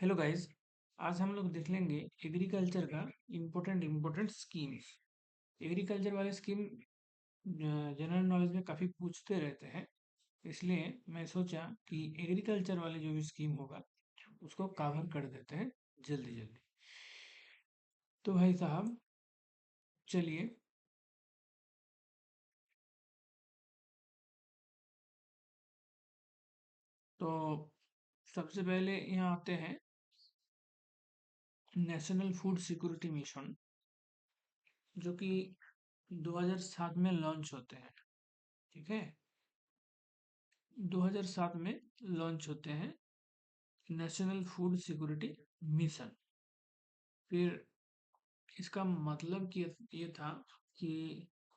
Hello guys. आज हम लोग देख लेंगे एग्रीकल्चर का इम्पोर्टेंट स्कीम्स। एग्रीकल्चर वाले स्कीम जनरल नॉलेज में काफ़ी पूछते रहते हैं, इसलिए मैं सोचा कि एग्रीकल्चर वाले जो भी स्कीम होगा उसको कवर कर देते हैं जल्दी जल्दी। तो भाई साहब, चलिए। तो सबसे पहले यहाँ आते हैं नेशनल फूड सिक्योरिटी मिशन, जो कि 2007 में लॉन्च होते हैं। ठीक है, 2007 में लॉन्च होते हैं नेशनल फूड सिक्योरिटी मिशन। फिर इसका मतलब कि ये था कि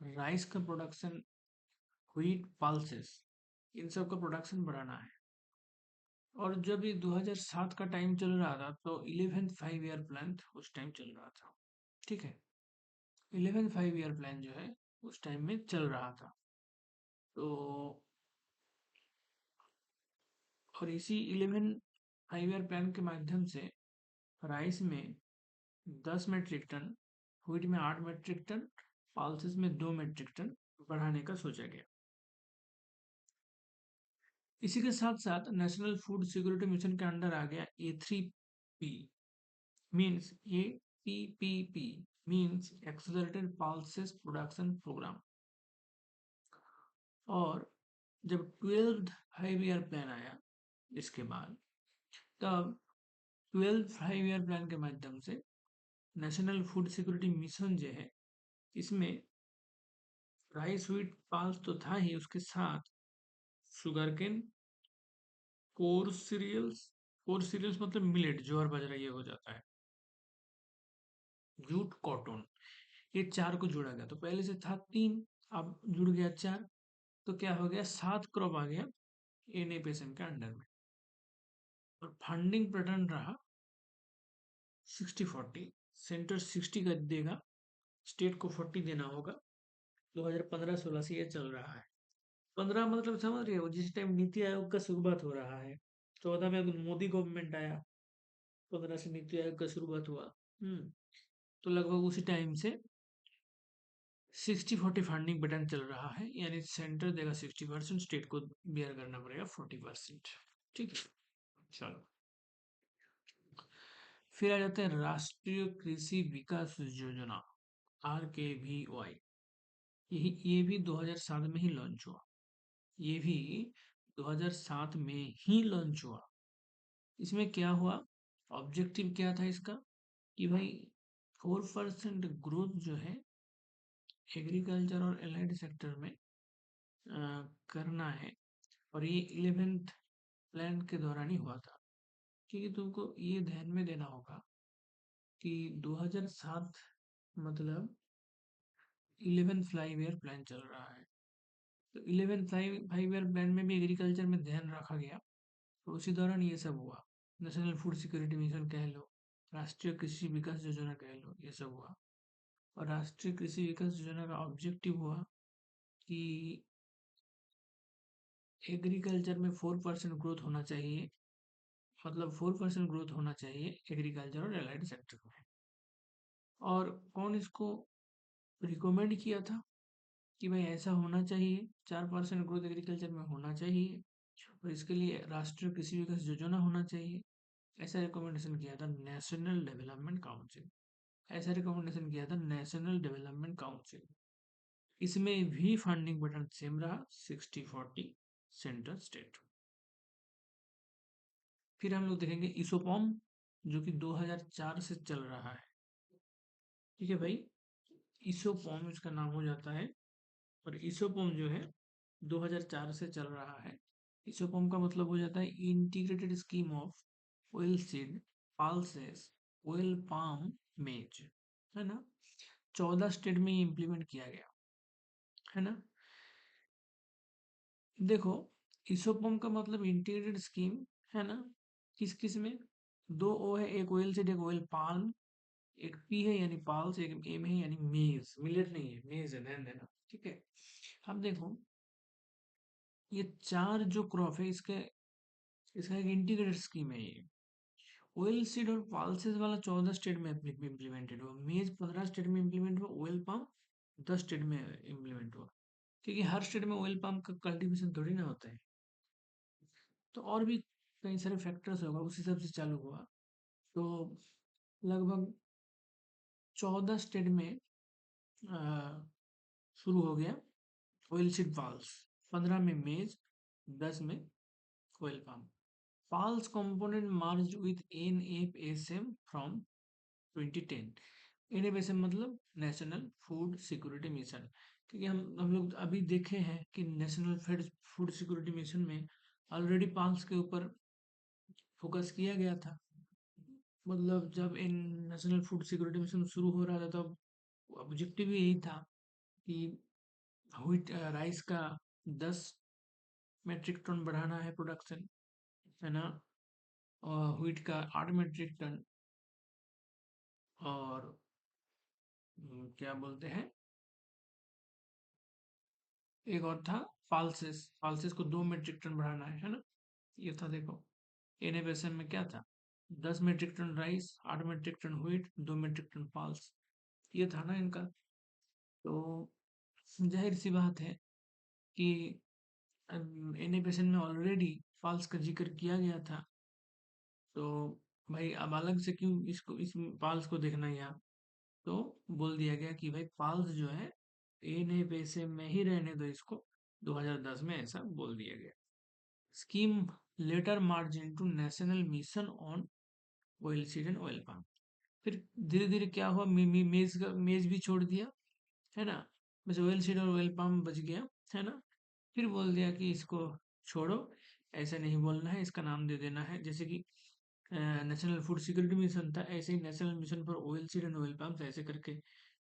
राइस का प्रोडक्शन, व्हीट, पल्सेस, इन सब का प्रोडक्शन बढ़ाना है। और जब ये 2007 का टाइम चल रहा था तो 11th 5 ईयर प्लान उस टाइम चल रहा था। ठीक है, 11th 5 ईयर प्लान जो है उस टाइम में चल रहा था। तो और इसी 11 5 ईयर प्लान के माध्यम से राइस में 10 मीट्रिक टन, व्हीट में 8 मीट्रिक टन, पल्सेस में 2 मीट्रिक टन बढ़ाने का सोचा गया। इसी के साथ साथ नेशनल फूड सिक्योरिटी मिशन के अंडर आ गया A3P, means APPP, means accelerated pulses production programme. और जब 12th 5 ईयर प्लान आया इसके बाद, तब 12th 5 ईयर प्लान के माध्यम से नेशनल फूड सिक्योरिटी मिशन जो है, इसमें राइस, व्हीट, पल्स तो था ही, उसके साथ शुगर केन, कोर सीरियल्स मतलब मिलेट, ज्वार बाजरा, ये हो जाता है, जूट, कॉटन, ये चार को जोड़ा गया। तो पहले से था तीन, अब जुड़ गया चार, तो क्या हो गया, 7 क्रॉप आ गया एनएपीएसएम के अंडर में। और फंडिंग पैटर्न रहा 60-40, सेंटर 60 का देगा, स्टेट को 40 देना होगा। 2015-16 से ये चल रहा है। 15 मतलब समझ रहे हो, जिस टाइम नीति आयोग का शुरुआत हो रहा है। 14 में मोदी गवर्नमेंट आया, 15 से नीति आयोग का शुरुआत हुआ। तो लगभग उसी टाइम से 60-40 फंडिंग पैटर्न चल रहा है, यानी सेंटर देगा 60%, स्टेट को बियर करना पड़ेगा 40%। ठीक है, चलो। फिर आ जाते हैं राष्ट्रीय कृषि विकास योजना, RKVY। ये भी 2007 में ही लॉन्च हुआ। ये भी 2007 में ही लॉन्च हुआ। इसमें क्या हुआ, ऑब्जेक्टिव क्या था इसका, कि भाई 4% ग्रोथ जो है एग्रीकल्चर और एलाइड सेक्टर में करना है। और ये 11th प्लान के दौरान ही हुआ था। क्योंकि तुमको ये ध्यान में देना होगा कि 2007 मतलब 11th 5 ईयर प्लान चल रहा है। तो 11th 5 ईयर प्लान में भी एग्रीकल्चर में ध्यान रखा गया, तो उसी दौरान ये सब हुआ। नेशनल फूड सिक्योरिटी मिशन कह लो, राष्ट्रीय कृषि विकास योजना कह लो, ये सब हुआ। और राष्ट्रीय कृषि विकास योजना का ऑब्जेक्टिव हुआ कि एग्रीकल्चर में 4% ग्रोथ होना चाहिए, मतलब 4% ग्रोथ होना चाहिए एग्रीकल्चर और एलाइड सेक्टर में। और कौन इसको रिकमेंड किया था कि भाई ऐसा होना चाहिए, 4% ग्रोथ एग्रीकल्चर में होना चाहिए, और इसके लिए राष्ट्रीय कृषि विकास योजना होना चाहिए। ऐसा रिकमेंडेशन किया था नेशनल डेवलपमेंट काउंसिल। ऐसा रिकमेंडेशन किया था नेशनल डेवलपमेंट काउंसिल। इसमें भी फंडिंग पैटर्न सेम रहा, 60-40, सेंट्रल स्टेट। फिर हम लोग देखेंगे इसोपॉम, जो कि 2004 से चल रहा है। ठीक है भाई, इसोपॉम इसका नाम हो जाता है। और इसोपॉम जो है 2004 से चल रहा है। इसोपॉम का मतलब हो जाता है integrated scheme of oil seed, pulses, oil palm, मेज, है ना। 14 स्टेट में इम्प्लीमेंट किया गया, है ना। देखो, इसोपम का मतलब इंटीग्रेटेड स्कीम, है ना। किस किस में, दो ओ है, एक ऑयल सीड, एक ऑयल पाल्म, एक पी है यानी पाल्स, एक एम है यानी मेज, मिलेट नहीं है, मेज है, ध्यान देना। ठीक है, अब देखो, ये चार जो क्रॉप है, इसके इसका एक इंटीग्रेटेड स्कीम है ये। ऑयल सीड और पल्सेस वाला 14 स्टेट में इम्प्लीमेंटेड हुआ, मेज 15 स्टेट में इम्प्लीमेंट हुआ, ऑयल पाम 10 स्टेट में इम्प्लीमेंट हुआ, क्योंकि हर स्टेट में ऑयल पाम का कल्टीवेशन थोड़ी ना होता है। तो और भी कई सारे फैक्टर्स होगा, उस हिसाब से चालू हुआ। तो लगभग 14 स्टेट में अ, शुरू हो गया ऑयल सीड पल्स, 15 में मेज, 10 में oil palm. Pulse component merged with NFSM from 2010। NFSM मतलब नेशनल फूड सिक्योरिटी मिशन, क्योंकि हम लोग अभी देखे हैं कि नेशनल फूड सिक्योरिटी मिशन में ऑलरेडी पाल्स के ऊपर फोकस किया गया था। मतलब जब इन नेशनल फूड सिक्योरिटी मिशन शुरू हो रहा था तब ऑब्जेक्टिव यही था कि व्हीट राइस का 10 मेट्रिक टन बढ़ाना है प्रोडक्शन, है ना, और व्हीट का 8 मेट्रिक टन, और क्या बोलते हैं, एक और था पाल्सेस, पाल्सेस को 2 मेट्रिक टन बढ़ाना है ना। ये था, देखो एनएफएसएम में क्या था, 10 metric ton rice, 8 metric ton wheat, 2 metric ton pulse, ये था ना इनका। तो जाहिर सी बात है कि एनएफएसएम में ऑलरेडी पाल्स का जिक्र किया गया था, तो भाई अब अलग से क्यों इसको इस पाल्स को देखना है यहाँ। तो बोल दिया गया कि भाई पाल्स जो है एनएफएसएम में ही रहने दो इसको, 2010 में ऐसा बोल दिया गया। Scheme later merge into national mission on oil seed and oil palm. फिर धीरे धीरे क्या हुआ, मेज भी छोड़ दिया, है ना, बस ऑयल सीड और ऑयल पाम बच गया, है ना। फिर बोल दिया कि इसको छोड़ो, ऐसा नहीं बोलना है, इसका नाम दे देना है, जैसे कि नेशनल फूड सिक्योरिटी मिशन था, ऐसे ही national mission for oil seed and oil palm ऐसे करके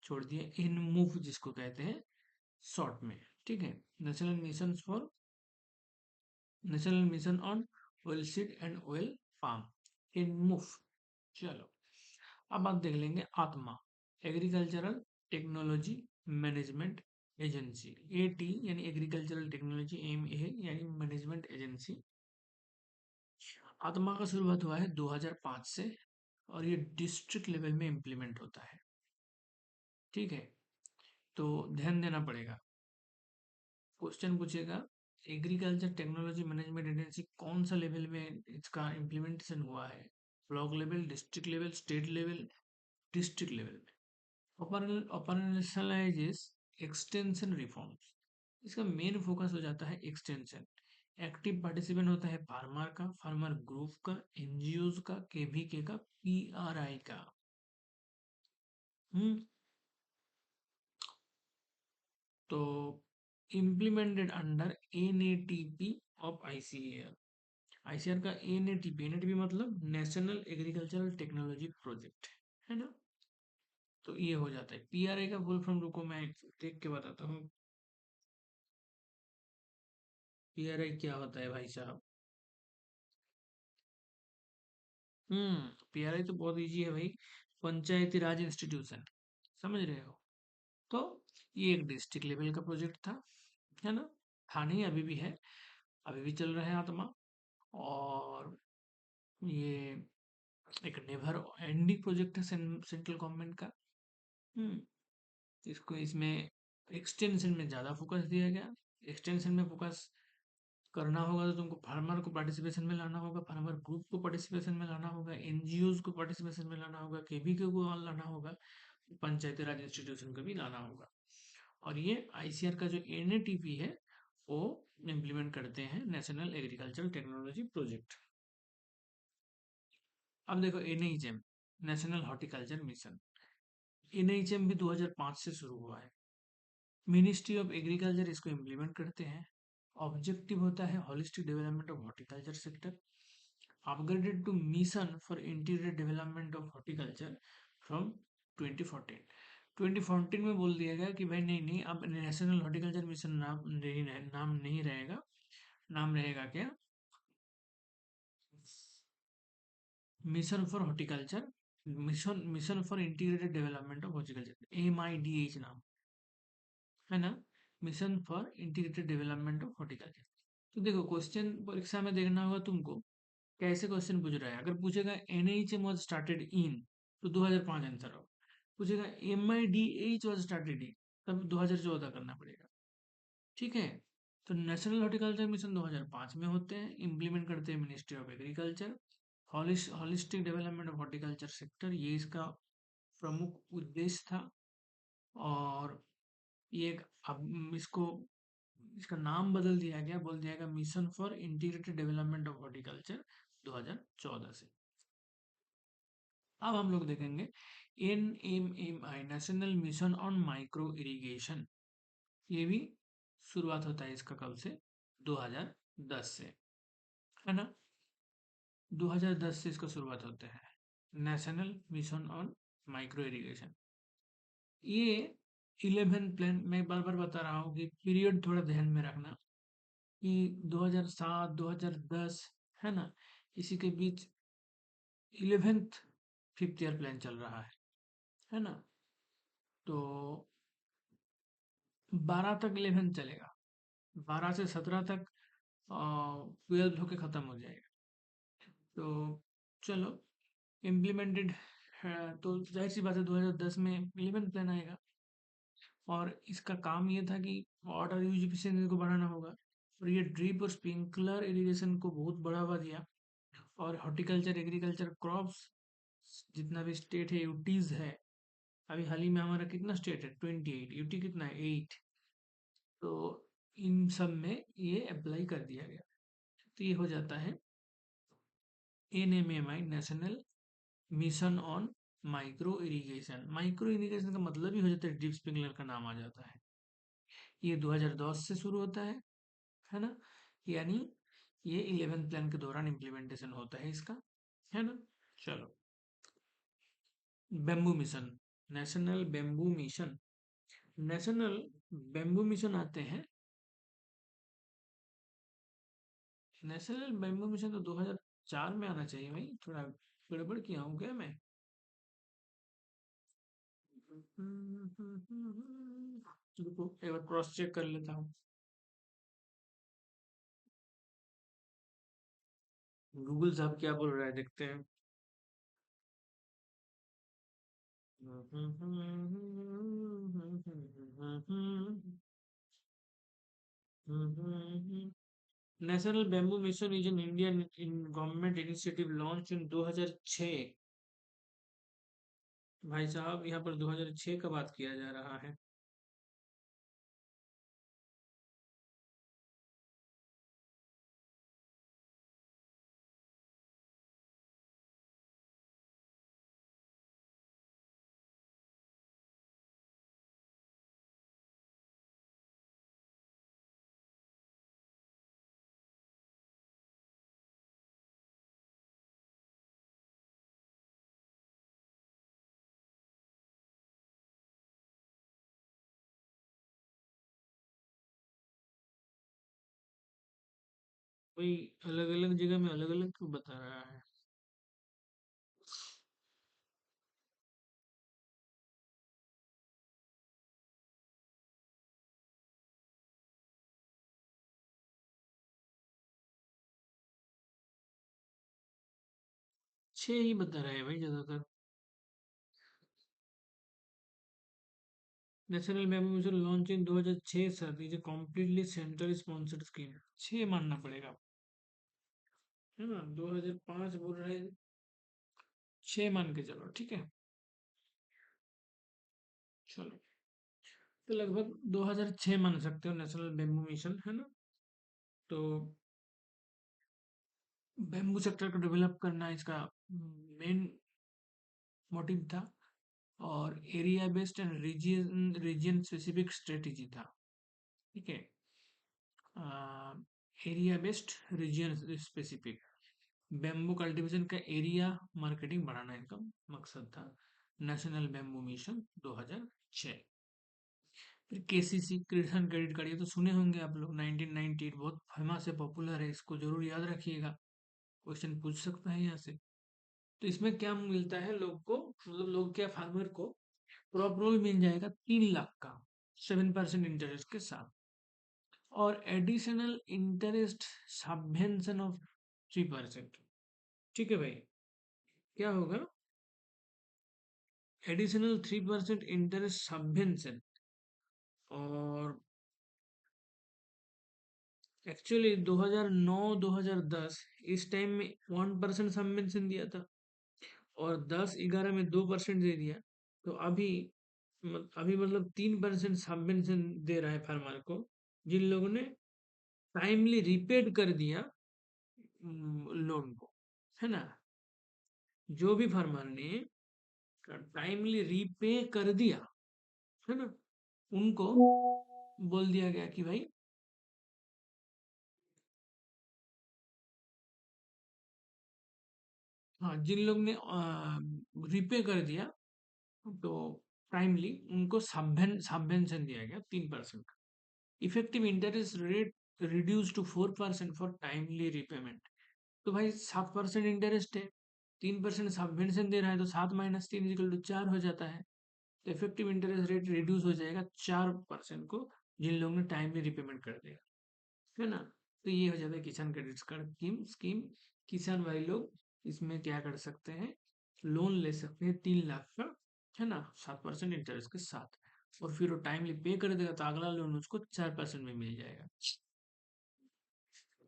छोड़ दिए, इन मूव जिसको कहते हैं शॉर्ट में। ठीक है, national mission for national mission on oil seed and oil palm, in move. चलो अब बात देख लेंगे आत्मा, agricultural technology management agency, eighty यानी एग्रीकल्चरल टेक्नोलॉजी, एम ए यानी मैनेजमेंट एजेंसी। आत्मा का शुरुआत हुआ है 2005 से, और ये डिस्ट्रिक्ट लेवल में इम्प्लीमेंट होता है। ठीक है, तो ध्यान देना पड़ेगा, क्वेश्चन पूछेगा एग्रीकल्चर टेक्नोलॉजी मैनेजमेंट एजेंसी कौन सा लेवल में इसका इम्प्लीमेंटेशन हुआ है, block level, district level, state level, district level में। ऑपरेशनलाइजेस एक्सटेंशन रिफॉर्म्स, इसका मेन फोकस हो जाता है एक्सटेंशन। एक्टिव पार्टिसिपेंट होता है फार्मर का, फार्मर ग्रुप का, एनजीओज का, केवीके का, पीआरआई का। हम्म तो implemented under NATP of ICAR. ICR का एनएटीपी, एनएटीपी मतलब नेशनल एग्रीकल्चरल टेक्नोलॉजी प्रोजेक्ट, है ना। तो ये हो जाता है। पीआरआई का फुल फॉर्म रुको मैं देख के बताता हूँ, पीआरआई क्या होता है भाई साहब। पीआरआई तो बहुत इजी है भाई, पंचायती राज इंस्टीट्यूशन, समझ रहे हो। तो ये एक डिस्ट्रिक्ट लेवल का प्रोजेक्ट था, है ना, था नहीं, अभी भी है, अभी भी चल रहा है आत्मा। और ये एक नेवर एंडिंग प्रोजेक्ट है सेंट्रल गवर्नमेंट का। हम्म इसको इसमें एक्सटेंशन में ज़्यादा फोकस दिया गया। एक्सटेंशन में फोकस करना होगा तो तुमको फार्मर को पार्टिसिपेशन में लाना होगा, फार्मर ग्रुप को पार्टिसिपेशन में लाना होगा, एनजीओज को पार्टिसिपेशन में लाना होगा, केवीके को लाना होगा, पंचायती राज इंस्टीट्यूशन को भी लाना होगा। और ये आईसीआर का जो एनएटीपी है वो इम्प्लीमेंट करते हैं, नेशनल एग्रीकल्चरल टेक्नोलॉजी प्रोजेक्ट। अब देखो NHM, national horticulture mission, NHM भी 2005 से शुरू हुआ है। मिनिस्ट्री ऑफ एग्रीकल्चर इसको इम्प्लीमेंट करते हैं। ऑब्जेक्टिव होता है holistic development of horticulture sector, upgraded to mission for interior development of horticulture from 2014। 2014 में बोल दिया गया कि भाई नहीं नहीं, अब नेशनल हॉर्टिकल्चर मिशन नाम नहीं रहेगा, नाम रहेगा क्या, mission for horticulture, mission mission for integrated development of horticulture, MIDH नाम, है ना, mission for integrated development of horticulture. तो देखो क्वेश्चन परीक्षा में देखना होगा तुमको कैसे क्वेश्चन पूछ रहा है? अगर पूछेगा NaHM was started in, तो 2005 आंसर हो। पूछेगा MIDH was started in, तब 2014 करना पड़ेगा। ठीक है, तो नेशनल हॉर्टिकल्चर मिशन 2005 में होते हैं, इम्प्लीमेंट करते हैं ministry of agriculture. Holistic development of horticulture sector, ये इसका प्रमुख उद्देश्य था। और ये अब इसको इसका नाम बदल दिया गया, बोल दिया गया mission for integrated development of horticulture 2014 से। अब हम लोग देखेंगे NMMI, national mission on micro irrigation. ये भी शुरुआत होता है इसका कब से? 2010 से, है ना? 2010 से इसका शुरुआत होता है national mission on micro irrigation. ये 11 प्लान, मैं बार बार बता रहा हूँ कि पीरियड थोड़ा ध्यान में रखना कि 2007 2010, है ना, इसी के बीच 11th फिफ्थ ईयर प्लान चल रहा है ना? तो 12 तक 11 चलेगा, 12 से 17 तक 12 होके खत्म हो जाएगा। तो चलो, इम्प्लीमेंटेड है, तो जाहिर सी बात है 2010 में 11 प्लान आएगा। और इसका काम ये था कि वाटर यूज एफिशिएंसी को बढ़ाना होगा, और ये ड्रिप और स्प्रिंकलर इरिगेशन को बहुत बढ़ावा दिया। और हॉर्टिकल्चर एग्रीकल्चर क्रॉप्स, जितना भी स्टेट है, यूटीज है, अभी हाल ही में हमारा कितना स्टेट है? 28, यूटी कितना है? 8। तो इन सब में ये अप्लाई कर दिया गया, तो ये हो जाता है NMMI, national mission on micro irrigation. Micro irrigation का मतलब ही हो जाता है ड्रिप स्प्रिंकलर, का नाम आ जाता है। ये 2010 से शुरू होता है ना? यानी ये 11 प्लान के दौरान इम्प्लीमेंटेशन होता है इसका, है ना? चलो, bamboo mission, national bamboo mission. National bamboo mission आते हैं, नेशनल बेम्बू मिशन तो 2004 में आना चाहिए भाई, थोड़ा गड़बड़ किया हूँ क्या मैं? रुको एक बार क्रॉस चेक कर लेता हूँ। गूगल साहब क्या बोल रहा है, देखते हैं। National bamboo mission is an Indian government initiative launch in 2006। भाई साहब, यहाँ पर 2006 का बात किया जा रहा है। भाई, अलग अलग जगह में अलग अलग क्यों बता रहा है? 6 ही बता रहा है भाई ज्यादातर। National bamboo mission launch in 2006 sir, is a completely central sponsored scheme. 6 मानना पड़ेगा, है ना? 2005 बोल रहे हैं, 6 मान के चलो, ठीक है। चलो, तो लगभग 2006 मान सकते हो नेशनल बैम्बू मिशन, है ना? तो बैम्बू सेक्टर को डेवलप करना इसका मेन मोटिव था। और area based and region region specific strategy था। ठीक है, area based region specific bamboo cultivation का एरिया मार्केटिंग बढ़ाना इनका मकसद था। National bamboo mission 2006। फिर KCC, किसान क्रेडिट कार्ड, ये तो सुने होंगे आप लोग, 1998, बहुत फेमस है, पॉपुलर है, इसको जरूर याद रखिएगा, क्वेश्चन पूछ सकता है यहाँ से। तो इसमें क्या मिलता है लोग को, मतलब लोग क्या, फार्मर को क्रॉप रोल मिल जाएगा 3 लाख का, 7% इंटरेस्ट के साथ, और एडिशनल इंटरेस्ट सबवेंशन ऑफ 3%। ठीक है भाई, क्या होगा? Additional 3% interest subvention. और एक्चुअली 2009-2010 इस टाइम में 1% सबवेंशन दिया था, और 10-11 में 2% दे दिया। तो अभी मतलब 3% सबवेंशन दे रहा है फार्मर को, जिन लोगों ने टाइमली रिपेड कर दिया लोन को, है ना। जो भी फार्मर ने टाइमली रीपे कर दिया, है ना, उनको बोल दिया गया कि भाई, हाँ, जिन लोग ने रीपे कर दिया तो टाइमली उनको सबवेंशन दिया गया 3%। Effective interest rate reduce to 4% for timely repayment. तो भाई 7% इंटरेस्ट है, 3% सबवेंशन दे रहा है, तो 7 - 3 = 4 हो जाता है। तो इफेक्टिव इंटरेस्ट रेट रिड्यूस हो जाएगा 4% को, जिन लोगों ने टाइमली रिपेमेंट कर दिया, है ना। तो ये हो जाता है किसान क्रेडिट कार्ड स्कीम। किसान भाई लोग इसमें क्या कर सकते हैं? लोन ले सकते हैं 3 लाख का, है ना, 7% इंटरेस्ट के साथ। और फिर वो टाइमली पे कर देगा तो अगला लोन उसको 4% में मिल जाएगा।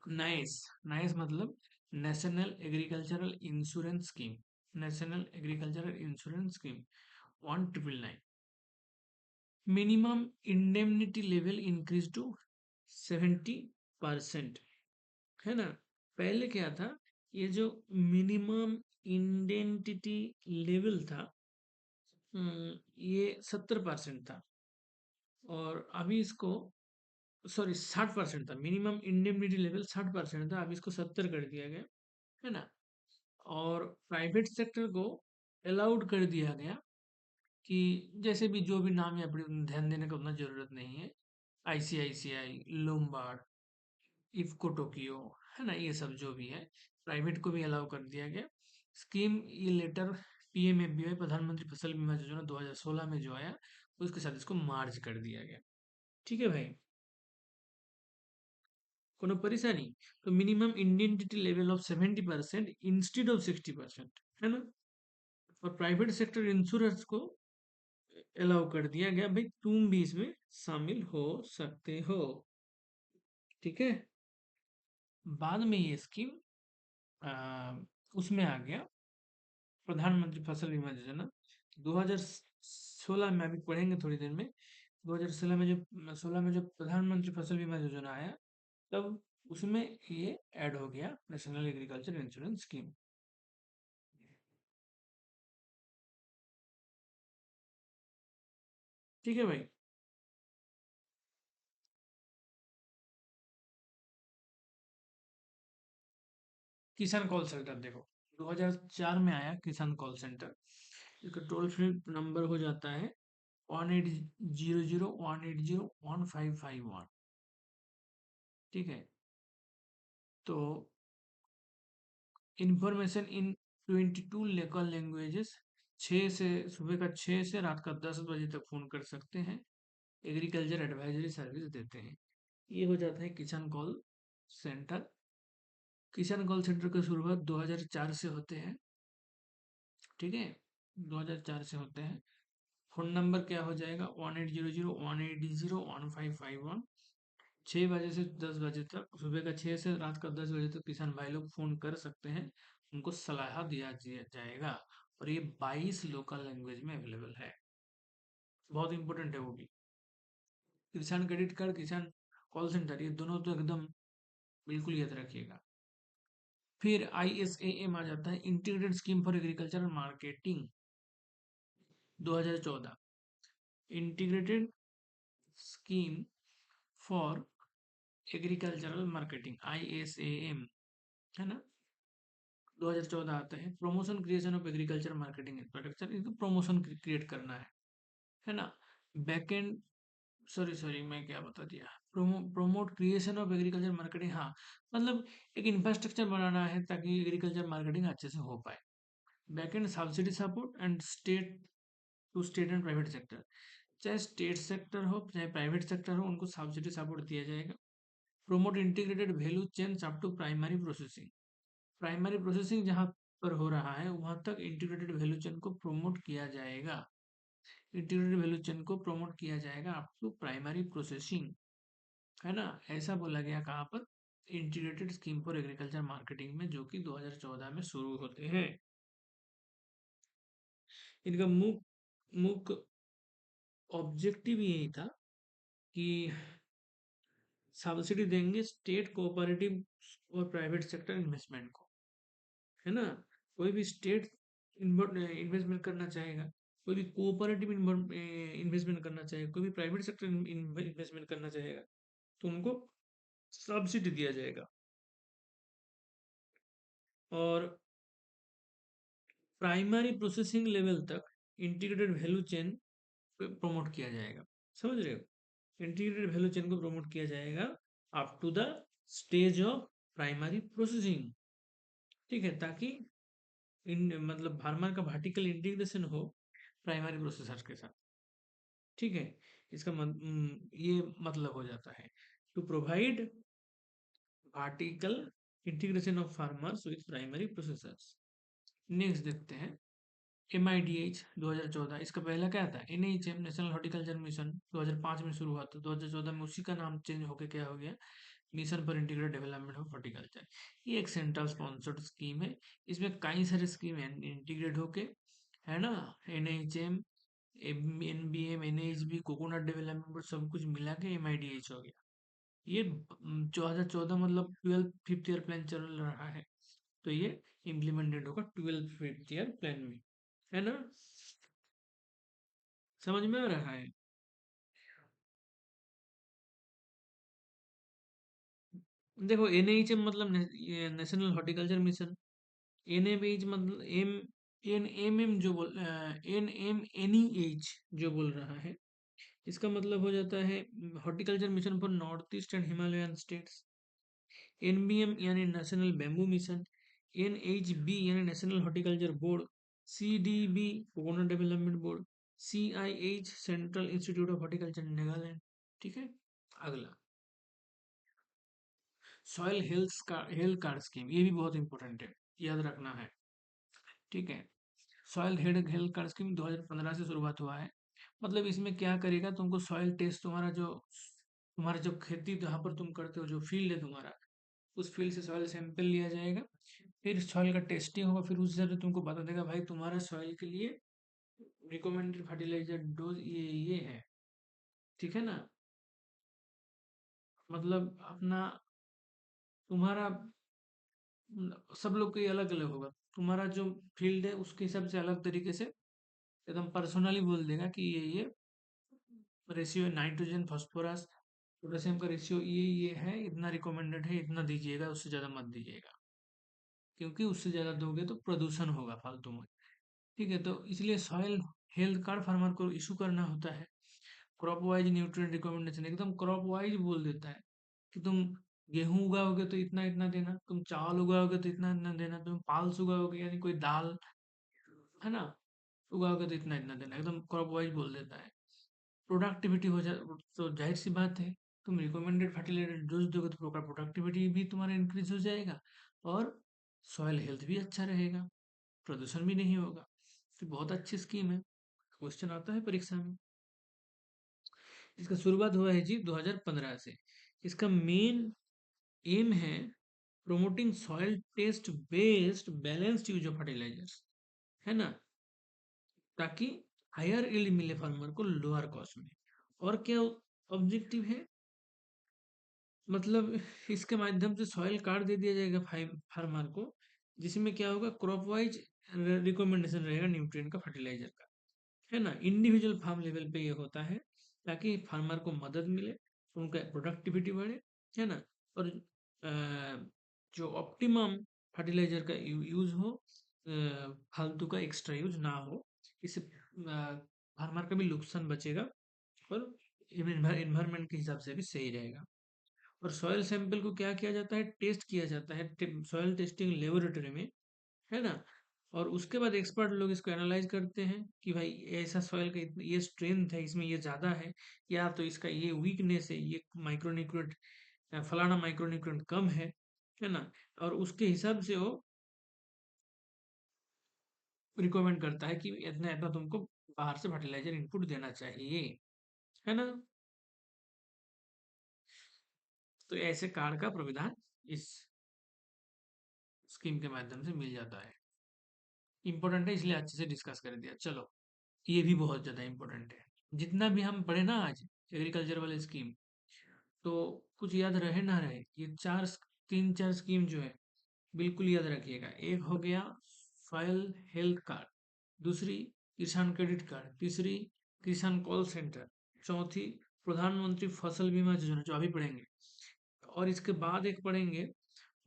नाइस। नाइस मतलब national agricultural insurance scheme. National agricultural insurance scheme 1999। Minimum indemnity level increase to 70%, है ना। पहले क्या था? ये जो मिनिमम इंडेंटिटी लेवल था, ये 70% था, और अभी इसको, सॉरी, 60% था। मिनिमम इंडेमनिटी लेवल 60% था, अभी इसको 70 कर दिया गया, है ना। और प्राइवेट सेक्टर को अलाउड कर दिया गया कि जैसे भी, जो भी नाम, या ध्यान देने का उतना जरूरत नहीं है, आईसीआईसीआई, लोम्बार्ड, इफ्को टोक्यो, है ना, ये सब जो भी है, प्राइवेट को भी अलाउ कर दिया गया। स्कीम ये लेटर पीएमएफबीवाई, प्रधानमंत्री फसल बीमा योजना 2016 में जो आया, उसके साथ इसको मार्ज कर दिया गया। ठीक है भाई, कोनो परेशानी? तो minimum indemnity level of 70% instead of 60%, है ना। और प्राइवेट सेक्टर इंश्योरेंस को अलाउ कर दिया गया, भाई तुम भी इसमें शामिल हो सकते हो। ठीक है। बाद में ये स्कीम उसमें आ गया, प्रधानमंत्री फसल बीमा योजना 2016 में, अभी पढ़ेंगे थोड़ी देर में। 2016 में जो प्रधानमंत्री फसल बीमा योजना आया, तब उसमें ये ऐड हो गया, नेशनल एग्रीकल्चर इंश्योरेंस स्कीम। ठीक है भाई। किसान कॉल सेंटर देखो, 2004 में आया किसान कॉल सेंटर। इसका टोल फ्री नंबर हो जाता है 1800 180 151। ठीक है। तो इंफॉर्मेशन इन 22 लोकल लैंग्वेजेस, 6 से सुबह का 6 से रात का 10 बजे तक फोन कर सकते हैं। एग्रीकल्चर एडवाइजरी सर्विस देते हैं। ये हो जाता है किसान कॉल सेंटर। किसान कॉल सेंटर की शुरुआत 2004 से होते हैं। ठीक है, 2004 से होते हैं। फोन नंबर क्या हो जाएगा? 1800 180 155। 6 बजे से 10 बजे तक, सुबह का 6 से रात का 10 बजे तक किसान भाई लोग फोन कर सकते हैं, उनको सलाह दिया जाएगा। और ये 22 लोकल लैंग्वेज में अवेलेबल है। बहुत इंपॉर्टेंट है वो भी। किसान क्रेडिट कार्ड, किसान कॉल सेंटर, ये दोनों तो एकदम बिल्कुल याद रखिएगा। फिर ISAM आ जाता है, integrated scheme for agricultural marketing 2014। Integrated scheme for agricultural marketing, ISAM, है ना। 2014 आता है। Promotion creation of agriculture marketing infrastructure, इनको प्रमोशन क्रिएट करना है ना। बैकएंड, सॉरी सॉरी, मैं क्या बता दिया, promote creation of agriculture marketing, हाँ, मतलब एक इंफ्रास्ट्रक्चर बनाना है ताकि एग्रीकल्चर मार्केटिंग अच्छे से हो पाए। Backend subsidy support and state to state and private sector, चाहे स्टेट सेक्टर हो चाहे प्राइवेट सेक्टर हो, उनको सब्सिडी सपोर्ट दिया जाएगा। Promote integrated value chain up to primary processing. Primary processing जहाँ पर हो रहा है वहाँ तक इंटीग्रेटेड वैल्यू चेन को प्रमोट किया जाएगा। इंटीग्रेटेड वैल्यू चेन को प्रमोट किया जाएगा अप टू प्राइमरी प्रोसेसिंग, है ना। ऐसा बोला गया कहाँ पर, integrated scheme for agriculture marketing में, जो कि 2014 में शुरू होते हैं। इनका मुख्य मुख्य ऑब्जेक्टिव यही था कि सब्सिडी देंगे स्टेट कोऑपरेटिव और प्राइवेट सेक्टर इन्वेस्टमेंट को, है ना। कोई भी स्टेट इन्वेस्टमेंट करना चाहेगा, कोई भी कोऑपरेटिव इन्वेस्टमेंट करना चाहेगा, कोई भी प्राइवेट सेक्टर इन्वेस्टमेंट करना चाहेगा, तो उनको सब्सिडी दिया जाएगा। और प्राइमरी प्रोसेसिंग लेवल तक इंटीग्रेटेड वैल्यू चेन प्रमोट किया जाएगा। समझ रहे हो, इंटीग्रेटेड वैल्यू चेन को प्रमोट किया जाएगा up to the stage of primary processing, ठीक है, ताकि इन मतलब फार्मर का वर्टिकल इंटीग्रेशन हो प्राइमरी प्रोसेसर के साथ, ठीक है। इसका ये मतलब हो जाता है to provide vertical integration of farmers with primary processors. Next देखते हैं MIDH 2014। इसका पहला क्या था, NHM नेशनल हॉर्टिकल्चर मिशन 2005 में शुरू हुआ था। 2014 में उसी का नाम चेंज होकर क्या हो गया, mission for integrated development of horticulture. ये एक सेंट्रल स्पॉन्सर्ड स्कीम है। इसमें कई सारे स्कीम है इंटीग्रेट होके, है ना। NHM, NBM, NHB, coconut development board, सब कुछ मिला के MIDH हो गया। ये 2014 मतलब 12 फिफ्थ ईयर प्लान चल रहा है, तो ये इम्प्लीमेंटेड होगा 12 फिफ्थ ईयर प्लान में, है ना। समझ में आ रहा है। देखो NHM मतलब ये नेशनल हॉर्टिकल्चर मिशन, NMH मतलब NMM जो बोल NMNEH जो बोल रहा है, इसका मतलब हो जाता है horticulture mission for north east and Himalayan states. NBM यानी नेशनल बैम्बू मिशन, NHB यानी national horticulture board, CDB coconut development board, CIH central institute of horticulture Nagaland, ठीक है। अगला सॉइल हेल्थ कार्ड स्कीम, ये भी बहुत इंपॉर्टेंट है, याद रखना है, ठीक है। सॉइल हेल्थ कार्ड स्कीम 2015 से शुरुआत हुआ है। मतलब इसमें क्या करेगा, तुमको सॉइल टेस्ट, तुम्हारा जो खेती जहाँ पर तुम करते हो, जो फील्ड है तुम्हारा, उस फील्ड से सॉइल सैंपल लिया जाएगा, फिर सॉइल का टेस्टिंग होगा, फिर उस हिसाब से तुमको बता देगा भाई तुम्हारा सॉइल के लिए रिकमेंडेड फर्टिलाइजर डोज ये है, ठीक है ना। मतलब अपना तुम्हारा सब लोग के अलग अलग होगा, तुम्हारा जो फील्ड है उसके हिसाब से अलग तरीके से एकदम पर्सनली बोल देगा कि ये रेशियो नाइट्रोजन फास्फोरस पोटेशियम का रेशियो ये है, इतना रिकमेंडेड है, इतना दीजिएगा, उससे ज़्यादा मत दीजिएगा, क्योंकि उससे ज़्यादा दोगे तो प्रदूषण होगा फालतू में, ठीक है। तो इसलिए सॉइल हेल्थ कार्ड फार्मर को इशू करना होता है। क्रॉप वाइज न्यूट्रिएंट रिकमेंडेशन एकदम क्रॉप वाइज बोल देता है कि तुम गेहूं उगाओगे तो इतना इतना देना, तुम चावल उगाओगे तो इतना इतना देना, तुम पाल्स उगाओगे यानी कोई दाल, है ना, उगाओगे तो इतना इतना देना, एकदम क्रॉप वाइज बोल देता है। प्रोडक्टिविटी हो जाए तो जाहिर सी बात है, तुम रिकमेंडेड फर्टिलाइजर डोज दोगे तो प्रोडक्टिविटी भी तुम्हारा इंक्रीज हो जाएगा, और सॉइल हेल्थ भी अच्छा रहेगा, प्रदूषण भी नहीं होगा। तो बहुत अच्छी स्कीम है, क्वेश्चन आता है परीक्षा में। इसका शुरुआत हुआ है जी 2015 से। इसका मेन एम है promoting soil test based balanced use of fertilisers, है ना, ताकि हायर यील्ड मिले फार्मर को लोअर कॉस्ट में। और क्या ऑब्जेक्टिव है, मतलब इसके माध्यम से सॉइल कार्ड दे दिया जाएगा फार्मर को, जिसमें क्या होगा, क्रॉप वाइज रिकमेंडेशन रहेगा न्यूट्रिएंट का, फर्टिलाइजर का, है ना। इंडिविजुअल फार्म लेवल पे ये होता है ताकि फार्मर को मदद मिले, उनका प्रोडक्टिविटी बढ़े, है ना। और जो ऑप्टिमम फर्टिलाइजर का यूज हो, फालतू का एक्स्ट्रा यूज ना हो, इससे फार्मर का भी नुकसान बचेगा, और इन्वायरमेंट के हिसाब से भी सही रहेगा। और सॉइल सैंपल को क्या किया जाता है, टेस्ट किया जाता है सॉइल टेस्टिंग लेबोरेटरी में, है ना। और उसके बाद एक्सपर्ट लोग इसको एनालाइज करते हैं कि भाई ऐसा सॉइल का ये स्ट्रेंथ है, इसमें ये ज़्यादा है, या तो इसका ये वीकनेस है, ये माइक्रोन्यूट्रिएंट फलाना माइक्रोन्यूट्रिएंट कम है ना। और उसके हिसाब से वो रिकमेंड करता है कि इतना इतना तुमको बाहर से फर्टिलाइजर इनपुट देना चाहिए, है ना। तो ऐसे कार्ड का प्रावधान इस स्कीम के माध्यम से मिल जाता है। इंपॉर्टेंट है इसलिए अच्छे से डिस्कस कर दिया। चलो, ये भी बहुत ज्यादा इंपॉर्टेंट है। जितना भी हम पढ़े ना आज एग्रीकल्चर वाले स्कीम, तो कुछ याद रहे ना रहे, ये तीन चार स्कीम जो है बिल्कुल याद रखिएगा। एक हो गया सॉइल हेल्थ कार्ड, दूसरी किसान क्रेडिट कार्ड, तीसरी किसान कॉल सेंटर, चौथी प्रधानमंत्री फसल बीमा योजना जो अभी पढ़ेंगे, और इसके बाद एक पढ़ेंगे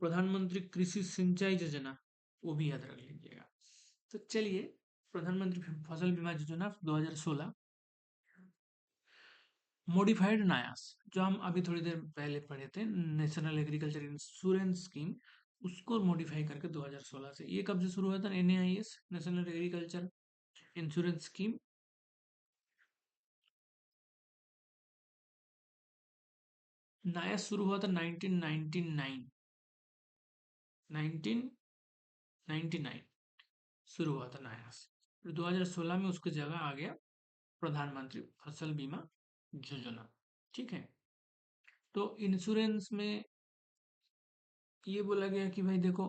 प्रधानमंत्री कृषि सिंचाई योजना, वो भी याद रख लीजिएगा। तो चलिए, प्रधानमंत्री फसल बीमा योजना 2016 मॉडिफाइड नायास, जो हम अभी थोड़ी देर पहले पढ़े थे, नेशनल एग्रीकल्चर इंश्योरेंस स्कीम, उसको मॉडिफाई करके 2016 से। ये कब से शुरू हुआ था? एनएआईएस, नेशनल एग्रीकल्चर इंश्योरेंस स्कीम। नायास शुरू हुआ था 1999, 1999 शुरू हुआ था नायास। फिर 2016 में उसकी जगह आ गया प्रधानमंत्री फसल बीमा योजना। ठीक है। तो इंश्योरेंस में ये बोला गया कि भाई देखो,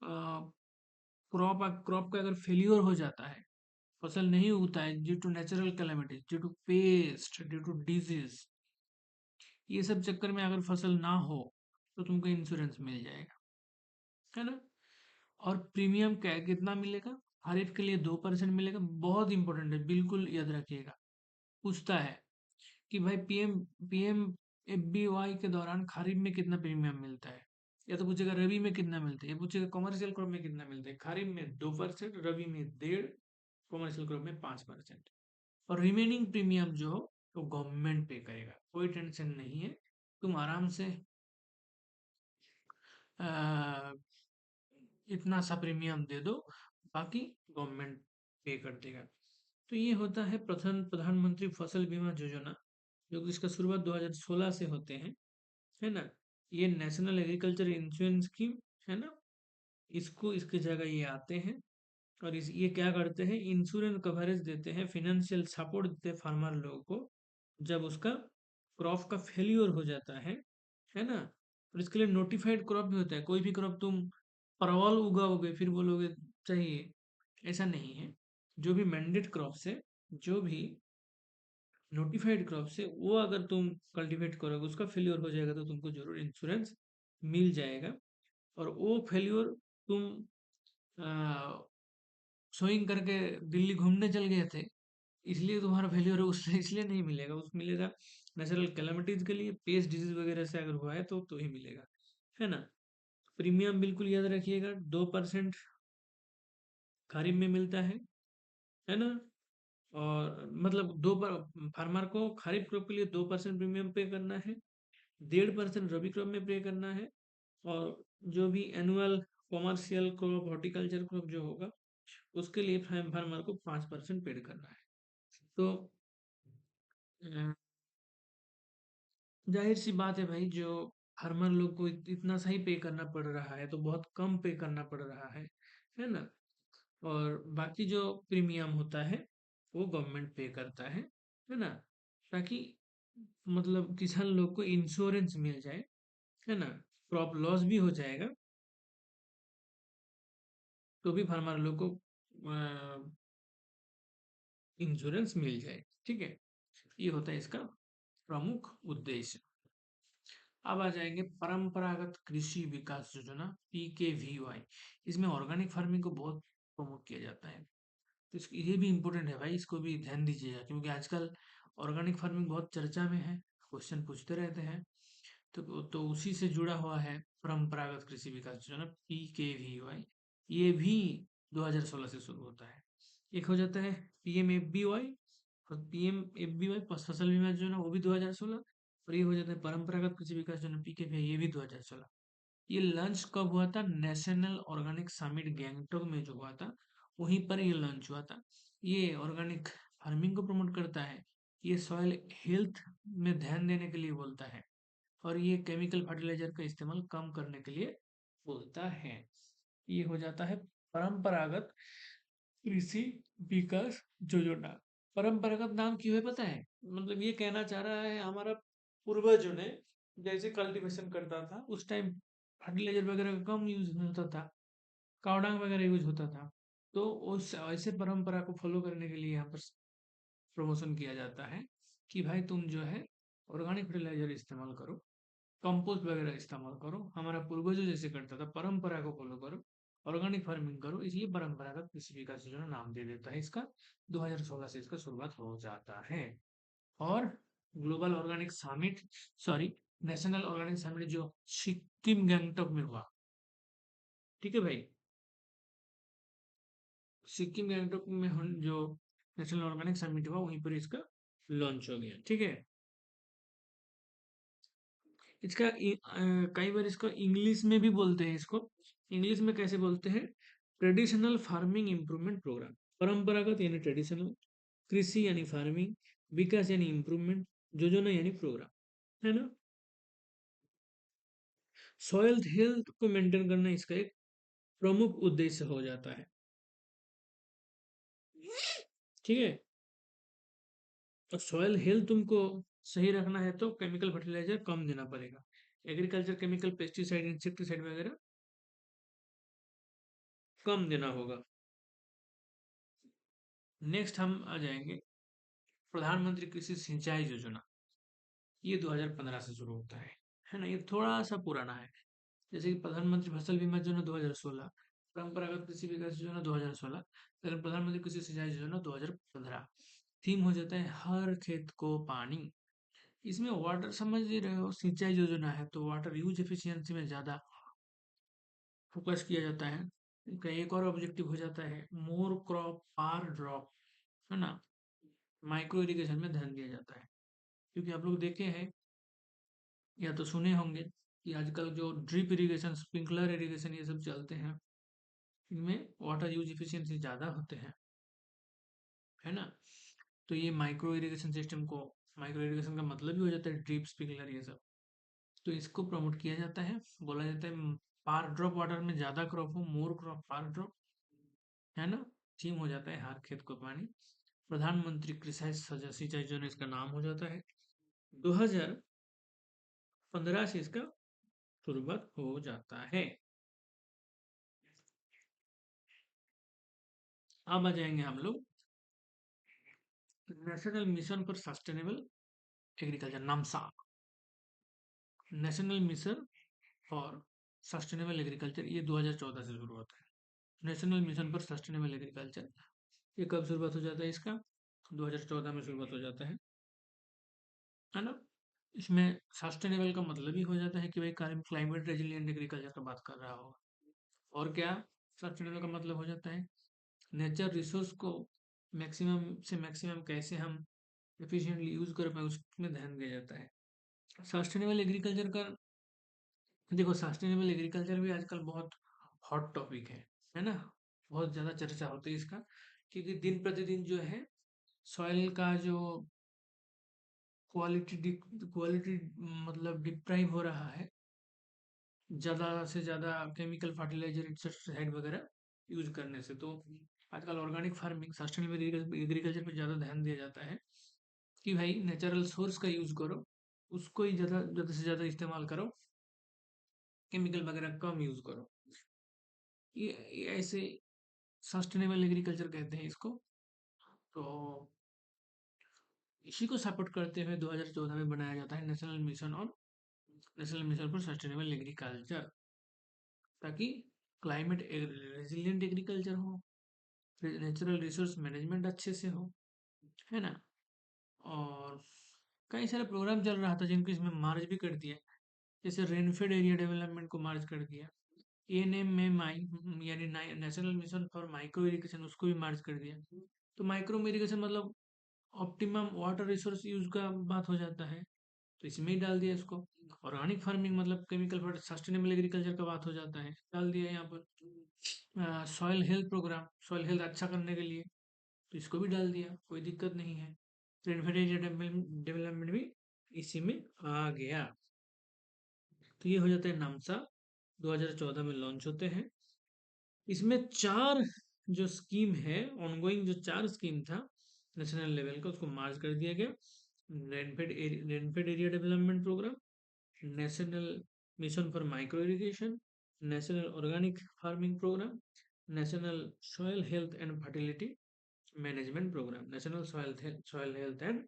क्रॉप क्रॉप का अगर फेल्योर हो जाता है, फसल नहीं उगता है due to natural calamities, due to pest, due to disease, ये सब चक्कर में अगर फसल ना हो तो तुमको इंश्योरेंस मिल जाएगा, है ना। और प्रीमियम क्या कितना मिलेगा? खरीफ के लिए 2% मिलेगा। बहुत इंपॉर्टेंट है, बिल्कुल याद रखिएगा। पूछता है कि भाई पीएम एफबीवाई के दौरान खरीफ में कितना प्रीमियम मिलता है, या तो पूछेगा रबी में कितना मिलता है, या पूछेगा कमर्शियल क्रॉप में कितना मिलता है। खरीफ में 2%, रबी में 1.5%, कमर्शियल क्रॉप में 5%। और रिमेनिंग प्रीमियम जो हो तो गवर्नमेंट पे करेगा, कोई टेंशन नहीं है। तुम आराम से आ, इतना सा प्रीमियम दे दो, बाकी गवर्नमेंट पे कर देगा। तो ये होता है प्रधानमंत्री फसल बीमा योजना, जो कि इसका शुरुआत 2016 से होते हैं, है ना। ये नेशनल एग्रीकल्चर इंश्योरेंस स्कीम है ना, इसको इसकी जगह ये आते हैं। और ये क्या करते हैं? इंश्योरेंस कवरेज देते हैं, फाइनेंशियल सपोर्ट देते हैं फार्मर लोगों को, जब उसका क्रॉप का फेलियर हो जाता है ना। और इसके लिए नोटिफाइड क्रॉप भी होता है। कोई भी क्रॉप तुम परवल उगाओगे फिर बोलोगे चाहिए, ऐसा नहीं है। जो भी मैंडेट क्रॉप से, जो भी नोटिफाइड क्रॉप से, वो अगर तुम कल्टीवेट करोगे, उसका फेलियर हो जाएगा तो तुमको जरूर इंश्योरेंस मिल जाएगा। और वो फेलियर तुम सोइंग करके दिल्ली घूमने चल गए थे, इसलिए तुम्हारा फेलियर उससे इसलिए नहीं मिलेगा। उस मिलेगा नेचुरल कैलामिटीज के लिए, पेस्ट डिजीज वगैरह से अगर हुआ है तो ही मिलेगा, है ना। प्रीमियम बिल्कुल याद रखिएगा, 2% खरीफ में मिलता है ना। और मतलब दो पर फार्मर को खरीफ क्रॉप के लिए 2% प्रीमियम पे करना है, 1.5% रबी क्रॉप में पे करना है, और जो भी annual commercial crop, horticulture crop जो होगा, उसके लिए फार्मर को 5% पेड करना है। तो अ, जाहिर सी बात है भाई, जो फार्मर लोग को इतना सही पे करना पड़ रहा है, तो बहुत कम पे करना पड़ रहा है ना। और बाकी जो प्रीमियम होता है वो गवर्नमेंट पे करता है ना, ताकि मतलब किसान लोग को इंश्योरेंस मिल जाए, है ना। क्रॉप लॉस भी हो जाएगा तो भी फार्मर लोग को इंश्योरेंस मिल जाए, ठीक है। ये होता है इसका प्रमुख उद्देश्य। अब आ जाएंगे परंपरागत कृषि विकास योजना, पीकेवीवाई। इसमें ऑर्गेनिक फार्मिंग को बहुत प्रमोट किया जाता है। तो ये भी इम्पोर्टेंट है भाई, इसको भी ध्यान दीजिएगा, क्योंकि आजकल ऑर्गेनिक फार्मिंग बहुत चर्चा में है, क्वेश्चन पूछते रहते हैं। तो उसी से जुड़ा हुआ है परंपरागत कृषि विकास योजना, पीकेवीवाई। ये भी 2016 से शुरू होता है। एक हो जाता है पीएमएफबीवाई, और पीएमएफबीवाई फसल बीमा योजना, वो भी 2016। और ये हो जाता है परंपरागत कृषि विकास योजना, पीकेवीवाई, ये भी 2016। ये लॉन्च कब हुआ था? नेशनल ऑर्गेनिक समिट गैंगटॉक में जो हुआ था, वहीं पर ये लॉन्च हुआ था। ये ऑर्गेनिक फार्मिंग को प्रमोट करता है, ये सॉइल हेल्थ में ध्यान देने के लिए बोलता है, और ये केमिकल फर्टिलाइजर का इस्तेमाल कम करने के लिए बोलता है। ये हो जाता है परंपरागत कृषि विकास योजना। परंपरागत नाम क्यों है पता है? मतलब ये कहना चाह रहा है हमारा पूर्वजों ने जैसे कल्टीवेशन करता था उस टाइम फर्टिलाइजर वगैरह का कम यूज होता था, कावडांग वगैरह यूज होता था। तो उस ऐसे परंपरा को फॉलो करने के लिए यहाँ पर प्रमोशन किया जाता है कि भाई तुम जो है ऑर्गेनिक फर्टिलाइजर इस्तेमाल करो, कंपोस्ट वगैरह इस्तेमाल करो, हमारा पूर्वजों जैसे करता था, परंपरा को फॉलो करो, ऑर्गेनिक फार्मिंग करो। इसलिए परंपरागत कृषि विकास योजना नाम दे देता है इसका। 2016 से इसका शुरुआत हो जाता है। और global organic summit, sorry, national organic summit जो सिक्किम गैंगटॉक में हुआ, ठीक है भाई, सिक्किम गैंगटॉक में जो नेशनल ऑर्गेनिक समिट हुआ वहीं पर इसका लॉन्च हो गया, ठीक है। इसका कई बार इसको इंग्लिश में भी बोलते हैं इसको। इंग्लिश में कैसे बोलते हैं? Traditional farming improvement programme. परंपरागत यानी ट्रेडिशनल, कृषि यानी फार्मिंग, विकास यानी इम्प्रूवमेंट, योजना यानी प्रोग्राम, है ना। सॉयल हेल्थ को मेंटेन करना इसका एक प्रमुख उद्देश्य हो जाता है, ठीक है। और सॉयल हेल्थ तुमको सही रखना है तो केमिकल फर्टिलाइजर कम देना पड़ेगा। एग्रीकल्चर केमिकल, पेस्टिसाइड, इंसेक्टिसाइड वगैरह कम देना होगा। नेक्स्ट हम आ जाएंगे प्रधानमंत्री कृषि सिंचाई योजना। ये 2015 से शुरू होता है ना। ये थोड़ा सा पुराना है। जैसे कि प्रधानमंत्री फसल बीमा योजना 2016, परंपरागत कृषि विकास योजना 2016, फिर प्रधानमंत्री कृषि सिंचाई योजना 2015। थीम हो जाता है हर खेत को पानी। इसमें वाटर समझ ही रहे हो, सिंचाई योजना है तो वाटर यूज एफिशिएंसी में ज्यादा फोकस किया जाता है। इनका एक और ऑब्जेक्टिव हो जाता है मोर क्रॉप पार ड्रॉप, है ना। माइक्रो इरिगेशन में ध्यान दिया जाता है, क्योंकि आप लोग देखे हैं या तो सुने होंगे कि आजकल जो ड्रिप इरिगेशन, स्प्रिंकलर इरिगेशन ये सब चलते हैं, इनमें वाटर यूज इफिशियंसी ज़्यादा होते हैं, है ना। तो ये माइक्रो इरिगेशन सिस्टम को, माइक्रो इरिगेशन का मतलब ही हो जाता है ड्रिप स्प्रिंकलर ये सब। तो इसको प्रमोट किया जाता है। बोला जाता है पार ड्रॉप वाटर में ज़्यादा क्रॉप हो, मोर क्रॉप पार ड्रॉप, है ना। थीम हो जाता है हर खेत को पानी। प्रधानमंत्री कृषि सिंचाई योजना इसका नाम हो जाता है। 2015 से इसका शुरुआत हो जाता है। अब आ जाएंगे हम लोग national mission for sustainable agriculture, नामसा। National mission for sustainable agriculture ये 2014 से शुरू होता है। National mission for sustainable agriculture ये कब शुरुआत हो जाता है इसका? 2014 में शुरुआत हो जाता है ना। इसमें सस्टेनेबल का मतलब ही हो जाता है कि भाई क्लाइमेट रेजिलिएंट एग्रीकल्चर का बात कर रहा होगा। और क्या सस्टेनेबल का मतलब हो जाता है? नेचर रिसोर्स को मैक्सिमम से मैक्सिमम कैसे हम एफिशिएंटली यूज कर पाए उसमें ध्यान दिया जाता है। सस्टेनेबल एग्रीकल्चर का देखो, सस्टेनेबल एग्रीकल्चर भी आजकल बहुत हॉट टॉपिक है ना। बहुत ज़्यादा चर्चा होती है इसका, क्योंकि दिन प्रतिदिन जो है सॉइल का जो क्वालिटी मतलब डिप्राइव हो रहा है, ज़्यादा से ज़्यादा केमिकल फर्टिलाइजर इंसेक्टिसाइड वगैरह यूज करने से। तो आजकल ऑर्गेनिक फार्मिंग, सस्टेनेबल एग्रीकल्चर पे ज़्यादा ध्यान दिया जाता है कि भाई नेचुरल सोर्स का यूज करो, उसको ही ज़्यादा ज़्यादा से ज़्यादा इस्तेमाल करो, केमिकल वगैरह कम यूज करो। ये ऐसे सस्टेनेबल एग्रीकल्चर कहते हैं इसको। तो इसी को सपोर्ट करते हुए 2014 में बनाया जाता है national mission for sustainable agriculture, ताकि क्लाइमेट रेजिलिएंट एग्रीकल्चर हो, नेचुरल रिसोर्स मैनेजमेंट अच्छे से हो, है ना। और कई सारे प्रोग्राम चल रहा था जिनको इसमें मार्च भी कर दिया। जैसे रेनफेड एरिया डेवलपमेंट को मार्च कर दिया, एएनएमएमआई यानी national mission for micro irrigation उसको भी मार्च कर दिया। तो माइक्रो इरिगेशन मतलब ऑप्टिमम वाटर रिसोर्स यूज का बात हो जाता है, तो इसमें ही डाल दिया इसको। ऑर्गेनिक फार्मिंग मतलब केमिकल फर्ट सस्टेनेबल एग्रीकल्चर का बात हो जाता है, डाल दिया यहाँ पर। Soil health programme, soil health अच्छा करने के लिए, तो इसको भी डाल दिया, कोई दिक्कत नहीं है। रेनफेड एरिया डेवलपमेंट भी इसी में आ गया। तो ये हो जाता है नामसा, 2014 में लॉन्च होते हैं। इसमें 4 जो स्कीम है ऑनगोइंग, जो 4 स्कीम था नेशनल लेवल का, उसको मार्च कर दिया गया। Rainfed area development programme, national mission for micro irrigation, national organic farming programme, national soil health and fertility management programme, national soil health and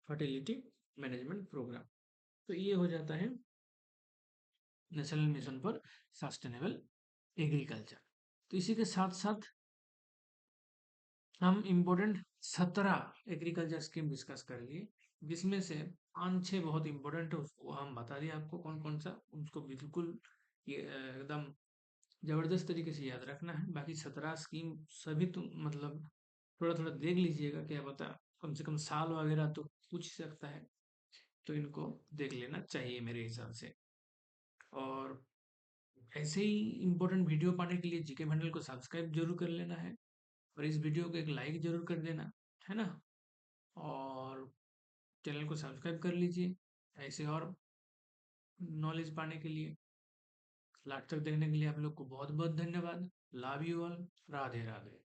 fertility management programme. तो ये हो जाता है national mission for sustainable agriculture. तो इसी के साथ साथ हम इम्पोर्टेंट 17 एग्रीकल्चर स्कीम डिस्कस कर लिए, जिसमें से 5-6 बहुत इंपॉर्टेंट है, उसको हम बता दिए आपको कौन कौन सा, उसको बिल्कुल ये एकदम जबरदस्त तरीके से याद रखना है। बाकी 17 स्कीम सभी तो मतलब थोड़ा थोड़ा देख लीजिएगा, क्या पता कम से कम साल वगैरह तो पूछ सकता है, तो इनको देख लेना चाहिए मेरे हिसाब से। और ऐसे ही इम्पोर्टेंट वीडियो पाने के लिए जीके मंडल को सब्सक्राइब जरूर कर लेना है, और इस वीडियो को एक लाइक जरूर कर देना, है ना। और चैनल को सब्सक्राइब कर लीजिए ऐसे और नॉलेज पाने के लिए। लास्ट तक देखने के लिए आप लोग को बहुत बहुत धन्यवाद। Love you all. Radhe Radhe.